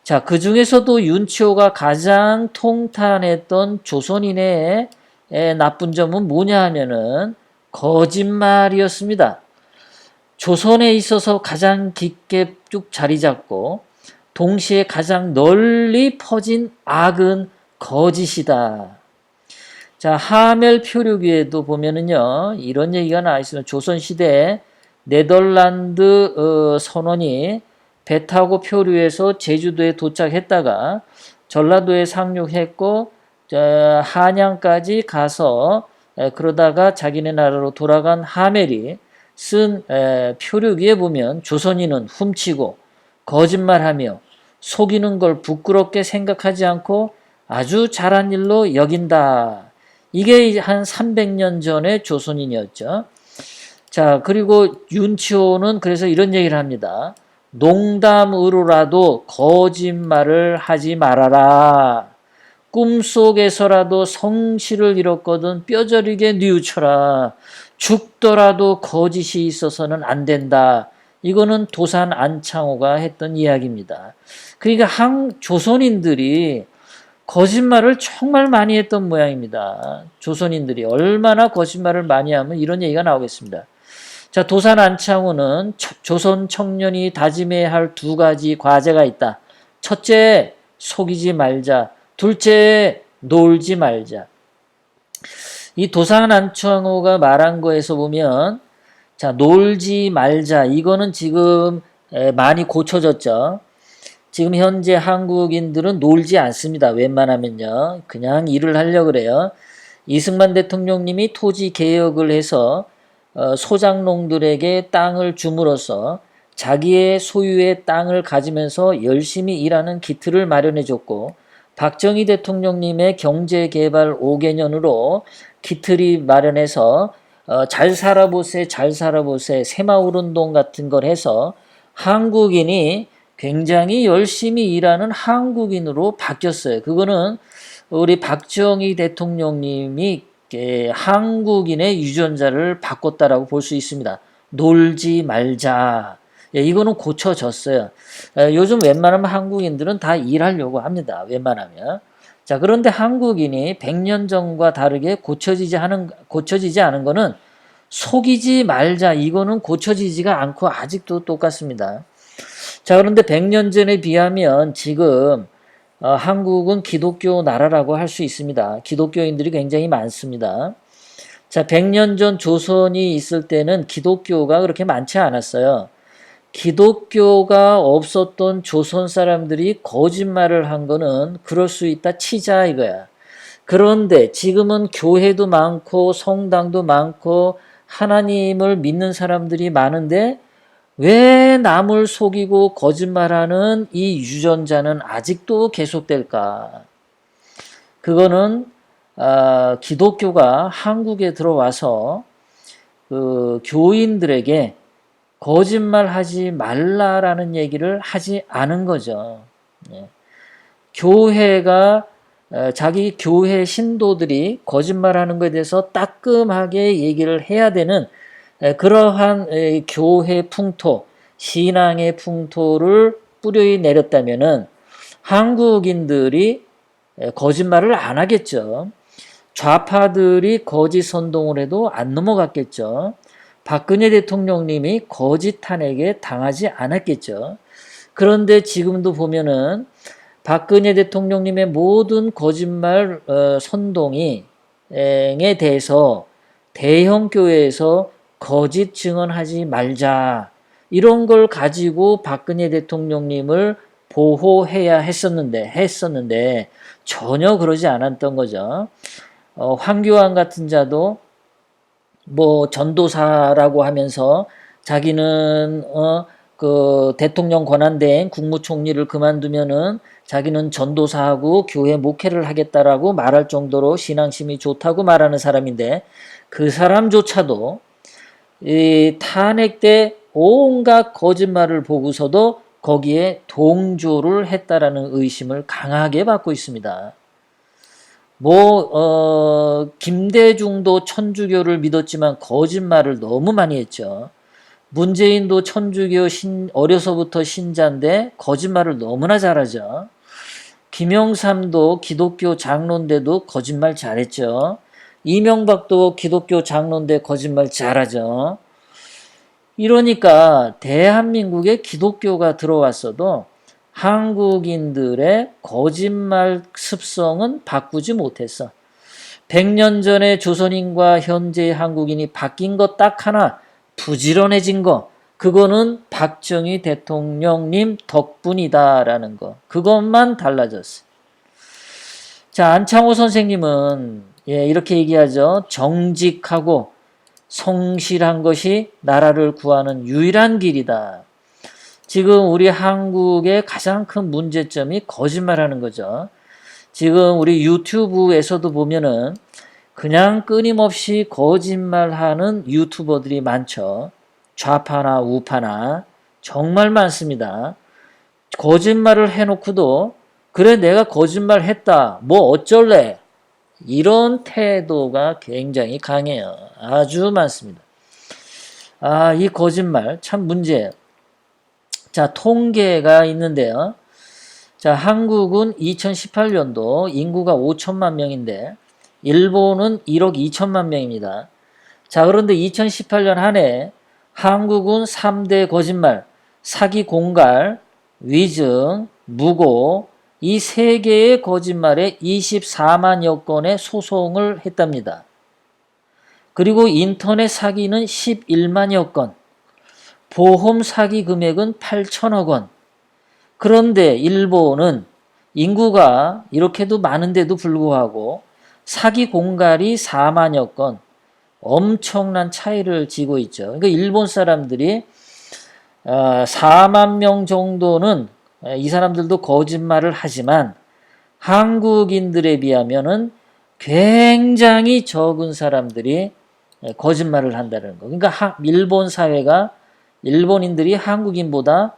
자, 그 중에서도 윤치호가 가장 통탄했던 조선인의 나쁜 점은 뭐냐 하면은 거짓말이었습니다. 조선에 있어서 가장 깊게 쭉 자리 잡고 동시에 가장 널리 퍼진 악은 거짓이다. 자, 하멜 표류기에도 보면은요, 이런 얘기가 나와 있습니다. 조선시대에 네덜란드 선원이 배 타고 표류해서 제주도에 도착했다가 전라도에 상륙했고 한양까지 가서 그러다가 자기네 나라로 돌아간 하멜이 쓴 표류기에 보면 조선인은 훔치고 거짓말하며 속이는 걸 부끄럽게 생각하지 않고 아주 잘한 일로 여긴다. 이게 한 300년 전의 조선인이었죠. 자, 그리고 윤치호는 그래서 이런 얘기를 합니다. 농담으로라도 거짓말을 하지 말아라. 꿈속에서라도 성실을 잃었거든 뼈저리게 뉘우쳐라. 죽더라도 거짓이 있어서는 안 된다. 이거는 도산 안창호가 했던 이야기입니다. 그러니까 조선인들이 거짓말을 정말 많이 했던 모양입니다. 조선인들이 얼마나 거짓말을 많이 하면 이런 얘기가 나오겠습니다. 자, 도산 안창호는 조선 청년이 다짐해야 할 두 가지 과제가 있다. 첫째, 속이지 말자. 둘째, 놀지 말자. 이 도산 안창호가 말한 거에서 보면, 자, 놀지 말자. 이거는 지금 많이 고쳐졌죠. 지금 현재 한국인들은 놀지 않습니다. 웬만하면요. 그냥 일을 하려고 그래요. 이승만 대통령님이 토지 개혁을 해서 소장농들에게 땅을 줌으로써 자기의 소유의 땅을 가지면서 열심히 일하는 기틀을 마련해 줬고, 박정희 대통령님의 경제개발 5개년으로 기틀이 마련해서 잘 살아보세 잘 살아보세 새마을운동 같은 걸 해서 한국인이 굉장히 열심히 일하는 한국인으로 바뀌었어요. 그거는 우리 박정희 대통령님이 한국인의 유전자를 바꿨다라고 볼 수 있습니다. 놀지 말자. 이거는 고쳐졌어요. 요즘 웬만하면 한국인들은 다 일하려고 합니다. 웬만하면. 자, 그런데 한국인이 100년 전과 다르게 고쳐지지 않은 거는 속이지 말자. 이거는 고쳐지지가 않고 아직도 똑같습니다. 자, 그런데 100년 전에 비하면 지금 한국은 기독교 나라라고 할 수 있습니다. 기독교인들이 굉장히 많습니다. 자, 100년 전 조선이 있을 때는 기독교가 그렇게 많지 않았어요. 기독교가 없었던 조선 사람들이 거짓말을 한 거는 그럴 수 있다 치자 이거야. 그런데 지금은 교회도 많고 성당도 많고 하나님을 믿는 사람들이 많은데 왜 남을 속이고 거짓말하는 이 유전자는 아직도 계속될까? 그거는 기독교가 한국에 들어와서 그 교인들에게 거짓말하지 말라라는 얘기를 하지 않은 거죠. 교회가 자기 교회 신도들이 거짓말하는 것에 대해서 따끔하게 얘기를 해야 되는 그러한 교회 풍토, 신앙의 풍토를 뿌리 내렸다면은 한국인들이 거짓말을 안 하겠죠. 좌파들이 거짓 선동을 해도 안 넘어갔겠죠. 박근혜 대통령님이 거짓 탄핵에 당하지 않았겠죠. 그런데 지금도 보면은 박근혜 대통령님의 모든 거짓말 선동에 대해서 대형 교회에서 거짓 증언하지 말자. 이런 걸 가지고 박근혜 대통령님을 보호해야 했었는데 전혀 그러지 않았던 거죠. 황교안 같은 자도 뭐 전도사라고 하면서 자기는 그 대통령 권한대행 국무총리를 그만두면은 자기는 전도사하고 교회 목회를 하겠다라고 말할 정도로 신앙심이 좋다고 말하는 사람인데 그 사람조차도 이 탄핵 때 온갖 거짓말을 보고서도 거기에 동조를 했다라는 의심을 강하게 받고 있습니다. 김대중도 천주교를 믿었지만 거짓말을 너무 많이 했죠. 문재인도 천주교 어려서부터 신자인데 거짓말을 너무나 잘하죠. 김영삼도 기독교 장로인데도 거짓말 잘했죠. 이명박도 기독교 장로인데 거짓말 잘하죠. 이러니까 대한민국에 기독교가 들어왔어도 한국인들의 거짓말 습성은 바꾸지 못했어. 100년 전에 조선인과 현재의 한국인이 바뀐 것 딱 하나, 부지런해진 거, 그거는 박정희 대통령님 덕분이다라는 거. 그것만 달라졌어. 자, 안창호 선생님은 이렇게 얘기하죠. 정직하고 성실한 것이 나라를 구하는 유일한 길이다. 지금 우리 한국의 가장 큰 문제점이 거짓말하는 거죠. 지금 우리 유튜브에서도 보면은 그냥 끊임없이 거짓말하는 유튜버들이 많죠. 좌파나 우파나 정말 많습니다. 거짓말을 해놓고도 그래 내가 거짓말 했다 뭐 어쩔래 이런 태도가 굉장히 강해요. 아주 많습니다. 이 거짓말 참 문제예요. 자, 통계가 있는데요. 자, 한국은 2018년도 인구가 5천만 명인데 일본은 1억 2천만 명입니다. 자, 그런데 2018년 한 해 한국은 3대 거짓말, 사기 공갈, 위증, 무고 이 세 개의 거짓말에 24만여 건의 소송을 했답니다. 그리고 인터넷 사기는 11만여 건, 보험 사기 금액은 8천억 원. 그런데 일본은 인구가 이렇게도 많은데도 불구하고 사기 공갈이 4만여 건, 엄청난 차이를 지고 있죠. 그러니까 일본 사람들이 4만 명 정도는 이 사람들도 거짓말을 하지만 한국인들에 비하면은 굉장히 적은 사람들이 거짓말을 한다는 거. 그러니까 일본 사회가 일본인들이 한국인보다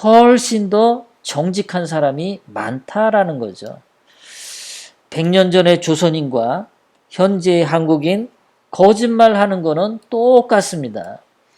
훨씬 더 정직한 사람이 많다라는 거죠. 100년 전의 조선인과 현재의 한국인 거짓말하는 거는 똑같습니다.